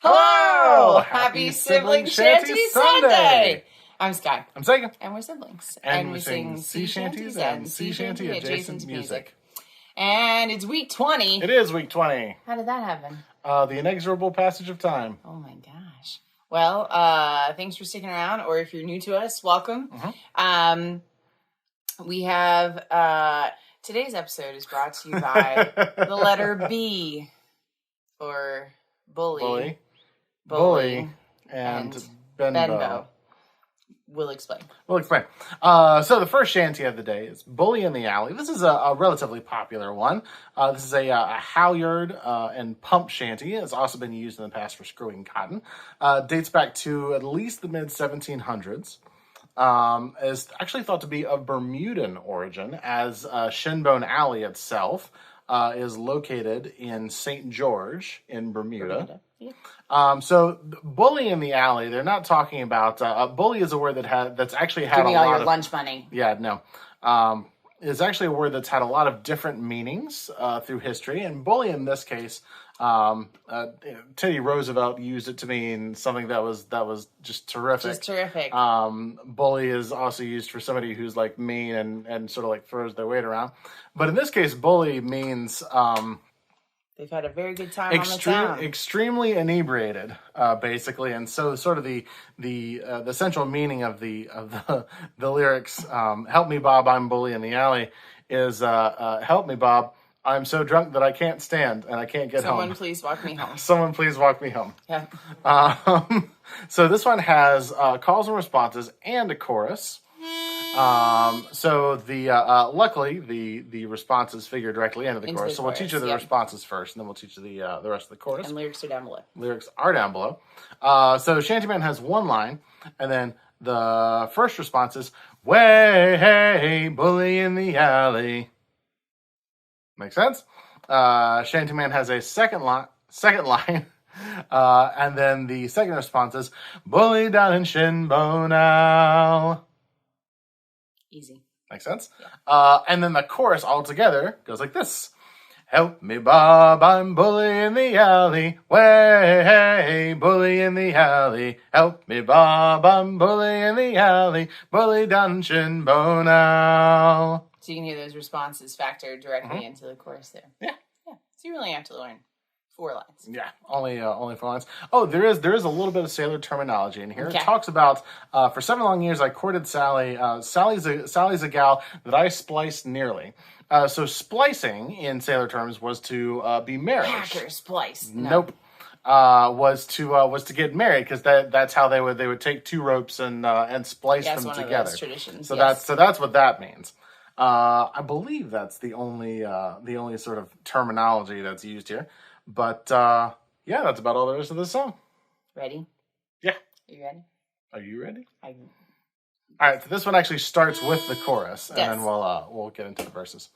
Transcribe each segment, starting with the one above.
Hello! Happy Sibling Shanty Sunday! I'm Sky. I'm Sega. And we're siblings. And we sing sea shanties and sea shanty adjacent music. And it's week 20. It is week 20. How did that happen? The inexorable passage of time. Oh my gosh. Well, thanks for sticking around, or if you're new to us, welcome. We have, today's episode is brought to you by the letter B for bully. Bully. And Benbow. We'll explain. So the first shanty of the day is Bully in the Alley. This is a relatively popular one. This is a halyard and pump shanty. It's also been used in the past for screwing cotton. Dates back to at least the mid-1700s. Is actually thought to be of Bermudan origin, as Shinbone Alley itself is located in St. George in Bermuda. Yeah. So bully in the alley, they're not talking about bully is a word that's actually had Give me a all lot your of lunch money. Yeah, no. Is actually a word that's had a lot of different meanings through history, and bully in this case, Teddy Roosevelt used it to mean something that was just terrific. Just terrific. Bully is also used for somebody who's like mean and sort of like throws their weight around, but in this case, bully means they've had a very good time on the town. Extremely inebriated, basically, and so sort of the central meaning of the lyrics, "Help me, Bob, I'm bully in the alley," is "Help me, Bob, I'm so drunk that I can't stand and I can't get home. Someone please walk me home." Someone please walk me home. Yeah. So this one has calls and responses and a chorus. So the luckily the responses figure directly into the chorus. So we'll teach you the responses first, and then we'll teach you the rest of the chorus. And lyrics are down below. Lyrics are down below. So Shantyman has one line, and then the first response is "Way, hey, bully in the alley." Make sense? Shantyman has a second line, and then the second response is "Bully down in Shinbone Alley." Easy. Makes sense? Yeah. And then the chorus altogether goes like this. "Help me, Bob, I'm bully in the alley. Way, hey, bully in the alley. Help me, Bob, I'm bully in the alley. Bully down in Shinbone Alley." So you can hear those responses factored directly into the chorus there. Yeah. So you really have to learn 4 lines. Yeah, only 4 lines. Oh, there is a little bit of sailor terminology in here. Okay. It talks about for 7 long years I courted Sally. Sally's a gal that I spliced nearly. So splicing in sailor terms was to be married. Hacker spliced. No. Nope. Was to get married, because that's how they would take 2 ropes and splice them one together. Of those traditions. So that's what that means. I believe that's the only sort of terminology that's used here. But, yeah, that's about all there is to this song. Ready? Yeah. Are you ready? Are you ready? All right, so this one actually starts with the chorus, and then we'll get into the verses.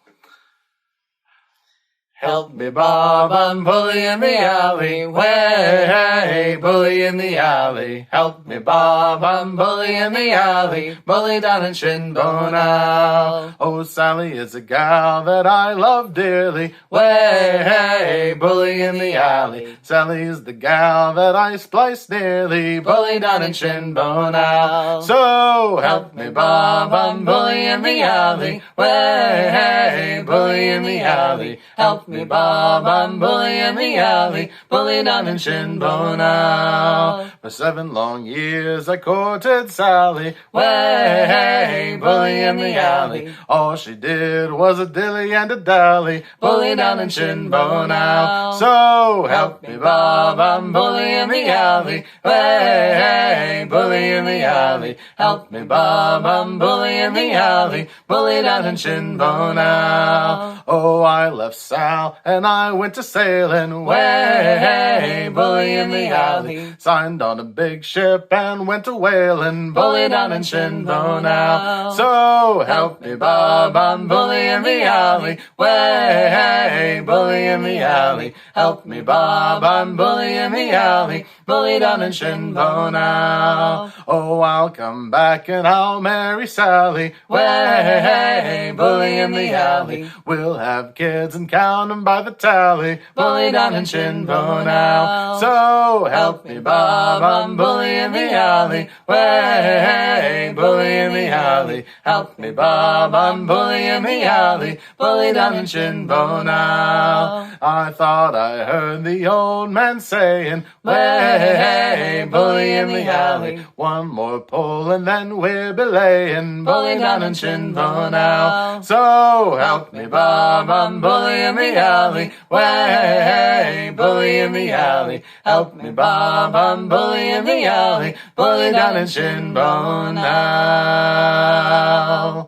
"Help me, Bob, I'm bully in the alley. Way, bully in the alley. Help me, Bob, I'm bully in the alley. Bully down in Shinbone Alley. Oh, Sally is a gal that I love dearly. Way, bully in the alley. Sally's the gal that I spliced nearly. Bully down in Shinbone Alley. So help me, Bob, I'm bully in the alley. Way, bully in the alley. Help me, Bob, I'm bully in the alley, bully down in Shinbone Alley. For 7 long years I courted Sally. Way, bully in the alley. All she did was a dilly and a dally, bully down in Shinbone Alley. So help me, Bob, I'm bully in the alley. Way, bully in the alley. Help me, Bob, I'm bully in the alley, bully down in Shinbone Alley. Oh, I left Sal and I went to sailing. Way, bully in the alley. Signed on a big ship and went to whaling. Bully down in Shinbone Alley. So help me, Bob, I'm bully in the alley. Way, bully in the alley. Help me, Bob, I'm bully in the alley. Bully down in Shinbone Alley. Oh, I'll come back and I'll marry Sally. Way, bully in the alley. We'll have kids and count them by the tally. Bully down in Shinbone Alley. So help me, Bob, I'm bully in the alley. Way, bully in the alley. Help me, Bob, I'm bully in the alley. Bully down in Shinbone Alley. I thought I heard the old man saying, way, bully in the alley. One more pull and then we're belaying. Bully down in Shinbone Alley. So help me, Bob, I'm bully in the alley. Way, bully in the alley. Help me, Bob, I'm bully in the alley. Bully down in Shinbone Alley.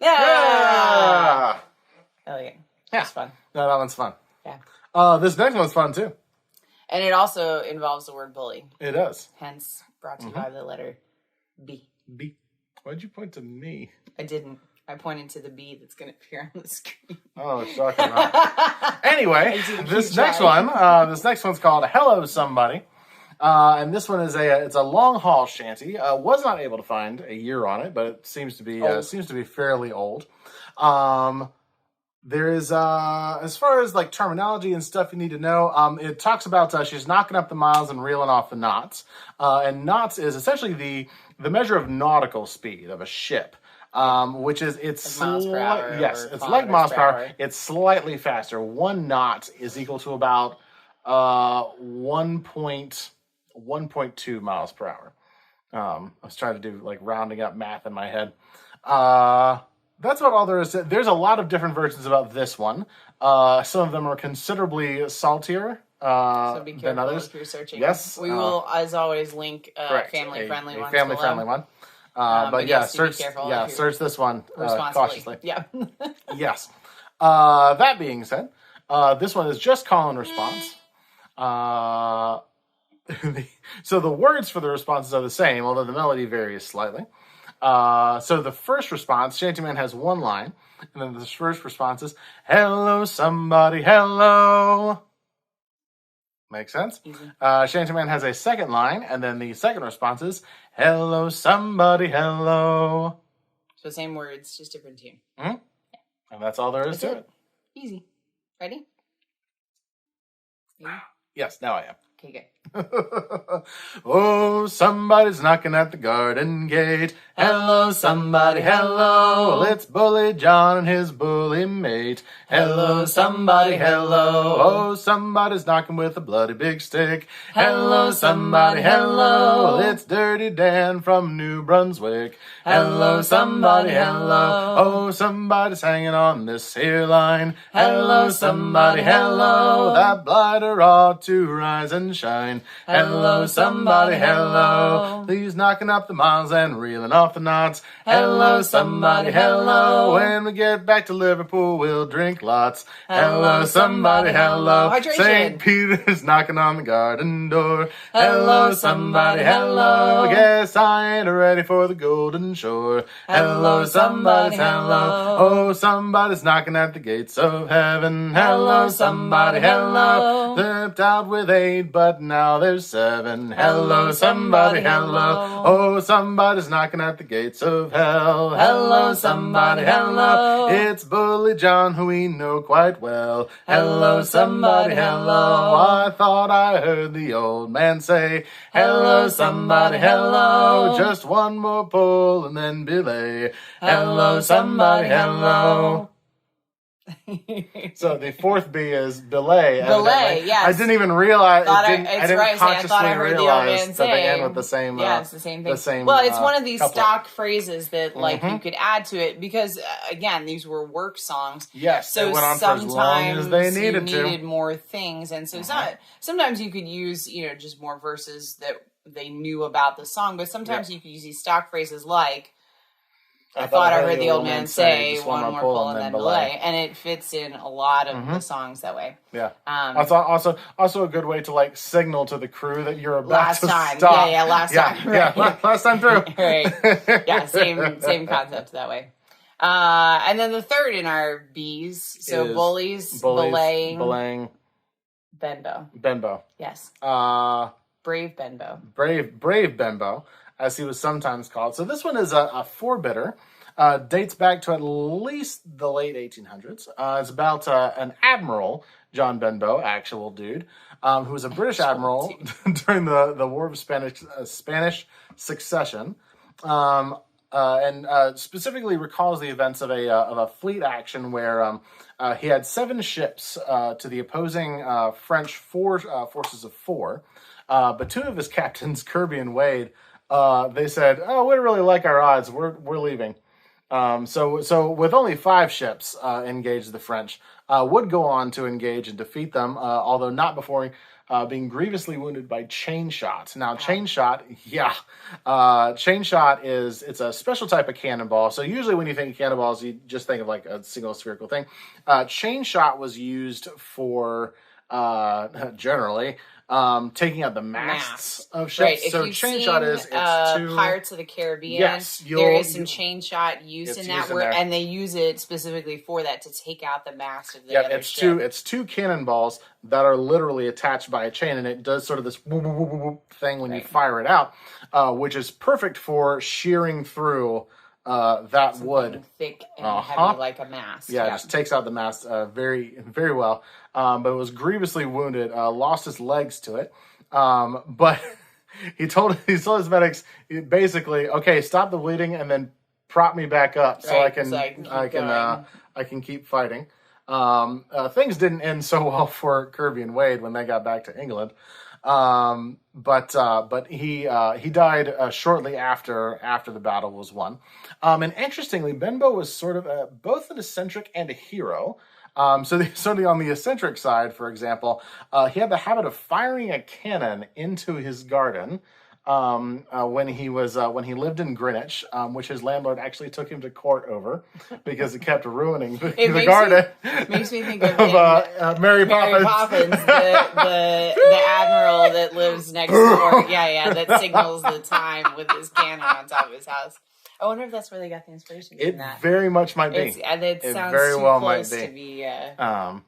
Yeah. Elegant. That's fun. No, that one's fun. Yeah. This next one's fun too. And it also involves the word bully. It does. Hence, brought to you by the letter B. B. Why'd you point to me? I didn't. I pointed to the B that's going to appear on the screen. Oh, shocking. Anyway, this next one's called Hello Somebody. And this one is it's a long haul shanty. Was not able to find a year on it, but it seems to be fairly old. There is as far as like terminology and stuff you need to know, it talks about she's knocking up the miles and reeling off the knots. And knots is essentially the measure of nautical speed of a ship. Which is it's like miles per hour. Yes, it's like miles per hour. It's slightly faster. 1 knot is equal to about 1.2 miles per hour. I was trying to do like rounding up math in my head. That's about all there is. There's a lot of different versions about this one. Some of them are considerably saltier so be careful than others. If you're searching. Yes, we will, as always, link family-friendly ones. Family-friendly one. But yeah, search this one cautiously. Yeah. Yes. That being said, this one is just call and response. So the words for the responses are the same, although the melody varies slightly. So the first response, Shantyman has 1 line, and then the first response is, hello, somebody, hello. Makes sense? Shantyman has a 2nd line, and then the second response is, hello, somebody, hello. So same words, just different tune. Mm-hmm. Yeah. And that's all there is to it. Easy. Ready? Yes, now I am. Okay, good. Oh, somebody's knocking at the garden gate. Hello, somebody, hello. It's Bully John and his bully mate. Hello, somebody, hello. Oh, somebody's knocking with a bloody big stick. Hello, somebody, hello. It's Dirty Dan from New Brunswick. Hello, somebody, hello. Oh, somebody's hanging on this here line. Hello, somebody, hello. That blighter ought to rise and shine. Hello, somebody, hello. Please knocking up the miles and reeling off the knots. Hello, somebody, hello. When we get back to Liverpool, we'll drink lots. Hello, somebody, hello. St. Peter's knocking on the garden door. Hello, somebody, hello. Guess I ain't ready for the golden shore. Hello, somebody, hello. Oh, somebody's knocking at the gates of heaven. Hello, somebody, hello. Stepped out with 8, but now there's 7. Hello, somebody, hello. Oh, somebody's knocking at the gates of hell. Hello, somebody, hello. It's Bully John, who we know quite well. Hello, somebody, hello. I thought I heard the old man say, hello, somebody, hello. Just one more pull and then belay. Hello, somebody, hello. So the 4th B is belay. Belay, yes. I didn't even realize. I didn't I thought I heard the old man say. That they end with the same. Yeah, it's the same thing. Well, it's one of these stock phrases that like you could add to it because again, these were work songs. Yes, so they went on for as long as they needed you needed more things, and so sometimes you could use just more verses that they knew about the song, but sometimes you could use these stock phrases like. I thought I heard the old man say one more pull and then belay. And it fits in a lot of the songs that way. Yeah. That's also a good way to like signal to the crew that you're about to stop. Last time. Right. Yeah, last time through. Right. Yeah, same concept that way. And then the third in our B's, so bullies, belaying. Benbow. Yes. Brave Benbow. Brave Benbow, as he was sometimes called. So this one is a 4-bitter. dates back to at least the late 1800s. It's about an admiral, John Benbow, actual dude, who was a British admiral during the War of Spanish Succession, and specifically recalls the events of a fleet action where he had 7 ships to the opposing French forces of 4, but 2 of his captains, Kirby and Wade, they said, "Oh, we really like our odds. We're leaving." So with only 5 ships engaged, the French would go on to engage and defeat them, although not before being grievously wounded by chain shot. Now, chain shot it's a special type of cannonball. So usually when you think of cannonballs, you just think of like a single spherical thing. Chain shot was used for generally taking out the masts of ships. Right. So chain shot is Pirates of the Caribbean. Yes, there is some chain shot used in that, there. And they use it specifically for that, to take out the mast of the other ship. It's 2 cannonballs that are literally attached by a chain, and it does sort of this whoop, whoop, whoop, whoop thing when you fire it out, which is perfect for shearing through that something wood, thick and heavy like a mast. Yeah, it just takes out the mast very, very well. But it was grievously wounded, lost his legs to it. But he told his medics basically, okay, stop the bleeding and then prop me back up so I can keep fighting. Things didn't end so well for Kirby and Wade when they got back to England. But he died shortly after the battle was won. And interestingly, Benbow was sort of both an eccentric and a hero. So on the eccentric side, for example, he had the habit of firing a cannon into his garden when he lived in Greenwich, which his landlord actually took him to court over because it kept ruining the garden. Makes me think of Mary Poppins, the Admiral that lives next door. Yeah, that signals the time with his cannon on top of his house. I wonder if that's where they got the inspiration from that. It very much might be. It sounds very too well close might be. to be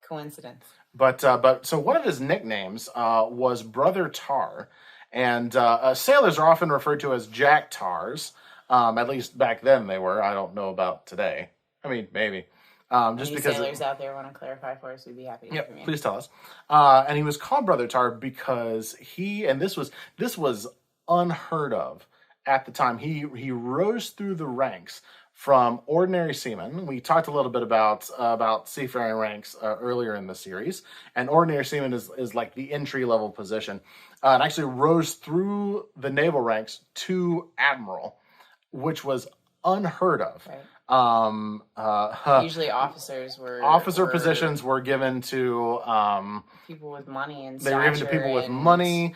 coincidence. But so one of his nicknames was Brother Tar, and sailors are often referred to as Jack Tars. At least back then they were. I don't know about today. I mean, maybe. Just because sailors out there want to clarify for us, we'd be happy to hear from you. Please tell us. And he was called Brother Tar because this was unheard of at the time. He rose through the ranks from ordinary seamen. We talked a little bit about seafaring ranks earlier in the series, and ordinary seaman is like the entry level position, and actually rose through the naval ranks to admiral, which was unheard of. Right. Usually officer positions were given to people with money and they were given to people with money,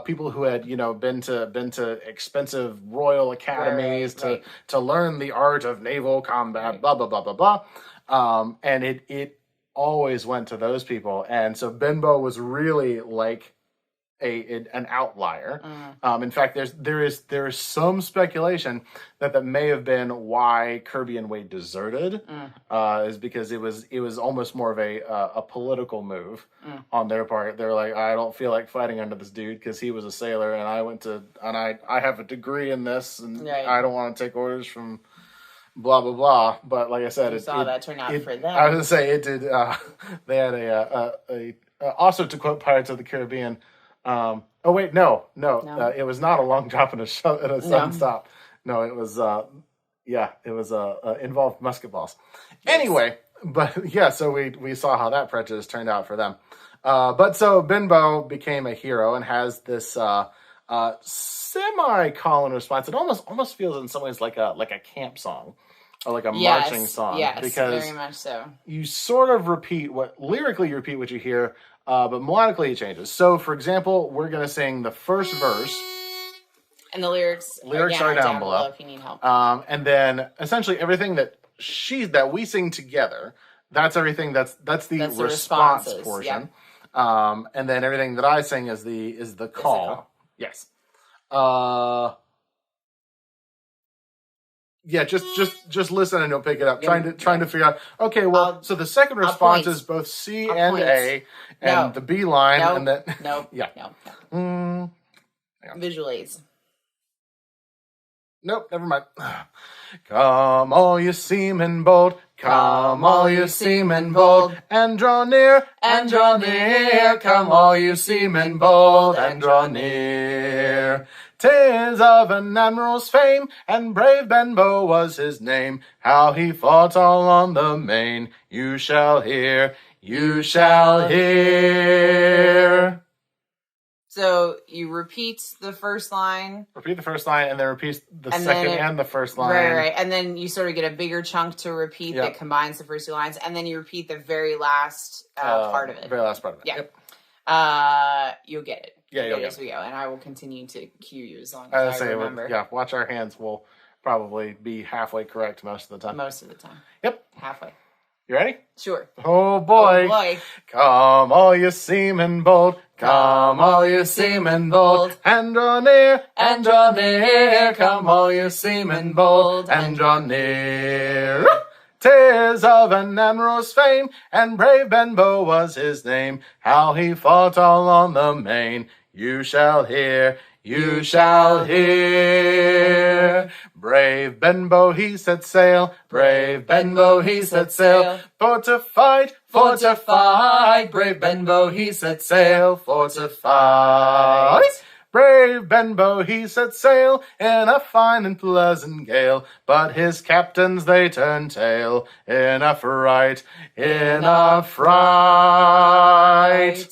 people who had been to expensive royal academies to learn the art of naval combat, blah blah blah blah blah, and it always went to those people, and so Benbow was really like an outlier. In fact, there is some speculation that may have been why Kirby and Wade deserted, is because it was almost more of a political move on their part. They're like, I don't feel like fighting under this dude because he was a sailor and I have a degree in this and I don't want to take orders from blah blah blah. But like I said, that turn out for them. I was gonna say it did. They had a also, to quote Pirates of the Caribbean. No. It was not a long drop and a sudden stop. No, it was involved musket balls. Yes. Anyway, but yeah, so we saw how that prejudice turned out for them. But so Benbow became a hero and has this semi-call and response. It almost feels in some ways like a camp song. Or like a marching song. Yes, because very much so. You sort of lyrically you repeat what you hear, but melodically it changes. So, for example, we're going to sing the first verse. And the lyrics are down below if you need help. And then essentially everything that we sing together, that's everything that's the response portion. Yep. And then everything that I sing is the call. Yes. Yeah, just listen and you'll pick it up. Trying to figure out. Okay, well, so the second response is both C and A, and the B line, and then No. Visual aids. Nope, never mind. Come all you seamen bold, come all you seamen bold, and draw near, and draw near. Come all you seamen bold, and draw near. 'Tis of an admiral's fame, and brave Benbow was his name. How he fought all on the main, you shall hear, you shall hear. So you repeat the first line. Repeat the first line, and then repeat the second and the first line. Right. And then you sort of get a bigger chunk to repeat that combines the first two lines, and then you repeat the very last part of it. Very last part of it. Yeah. Yep. You'll get it. Yeah, you'll get it. As we go, and I will continue to cue you as long as I remember. Watch our hands. We'll probably be halfway correct most of the time. Most of the time. Yep. Halfway. You ready? Sure. Oh boy. Oh boy. Come all you seamen bold, come all you seamen bold, and draw near, and draw near. Come all you seamen bold, and draw near. 'Tis of an admiral's fame, and brave Benbow was his name. How he fought all on the main, you shall hear, you shall hear. Brave Benbow, he set sail, brave Benbow, he set sail, for to fight, for to fight. Brave Benbow, he set sail, for to fight. Brave Benbow, he set sail in a fine and pleasant gale, but his captains, they turned tail in a fright, in a fright.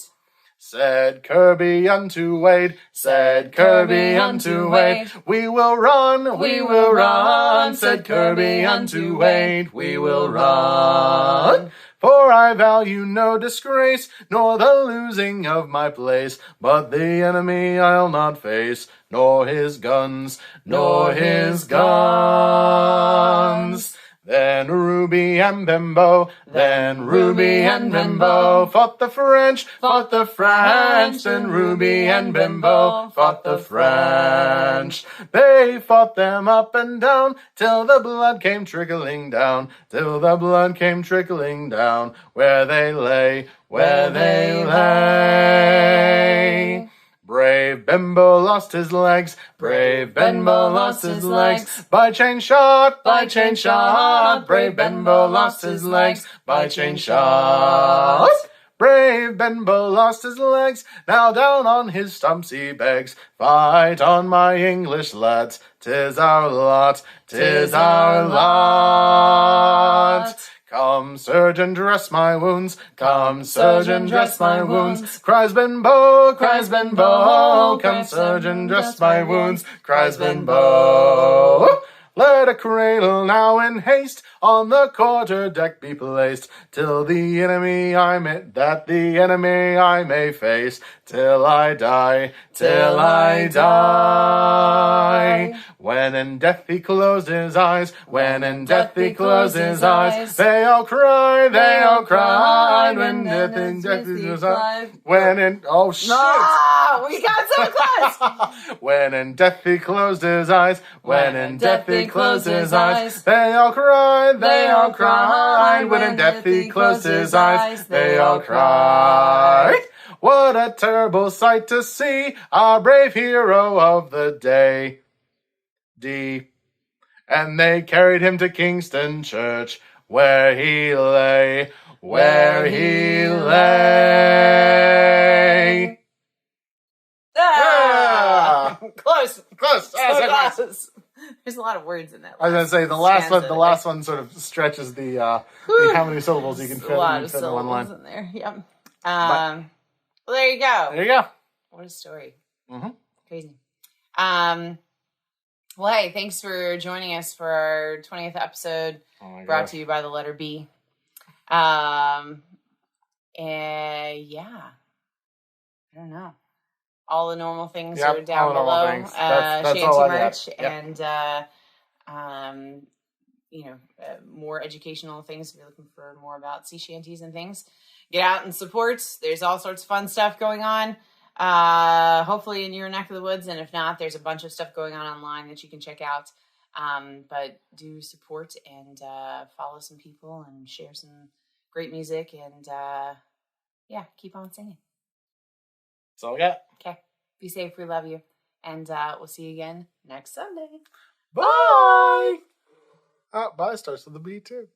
Said Kirby unto Wade, said Kirby unto Wade, we will run, we will run. Said Kirby unto Wade, we will run. For I value no disgrace, nor the losing of my place, but the enemy I'll not face, nor his guns, nor his guns. Then Ruby and Benbow, then Ruby and Benbow fought the French, fought the French. Then Ruby and Benbow fought the French. They fought them up and down, till the blood came trickling down, till the blood came trickling down, where they lay, where they lay. Brave Benbow lost his legs, brave Benbow lost his legs, by chain shot, by chain shot. Brave Benbow lost his legs, by chain shot. Brave Benbow lost his legs, now down on his stumps he begs. Fight on, my English lads, 'tis our lot, 'tis our lot. Come, surgeon, dress my wounds. Come, surgeon, dress my wounds. Cries Benbow, cries Benbow. Come, surgeon, dress my wounds. Cries Benbow. Let a cradle now in haste on the quarter deck be placed, till the enemy I may face, till I die, till I die. When in death he closed his eyes, when in death he closed his eyes, they all cried, they all cried. When death he closed his eyes, when in, oh shit! Ah, we got so close! When in death he closed his eyes, when in death he closed his eyes, they all cried, they all cried. When in death he closed his eyes, they all cried. What a terrible sight to see, our brave hero of the day. And they carried him to Kingston Church, where he lay, where he lay. Ah! Close. Close. Close. There's a lot of words in that. I was going to say, the last one sort of stretches the how many syllables you can fit in one line. In there. Yep. Well, there you go. There you go. What a story. Mm-hmm. Crazy. Well, hey, thanks for joining us for our 20th episode, brought to you by the letter B. And yeah, I don't know. All the normal things are down below. That's Shanty all I merch got. and more educational things if you're looking for more about sea shanties and things. Get out and support. There's all sorts of fun stuff going on. Hopefully in your neck of the woods, and if not, there's a bunch of stuff going on online that you can check out. But do support and follow some people and share some great music, and keep on singing. That's all I got. Okay, be safe. We love you, and we'll see you again next Sunday. Bye. Bye starts with a B too.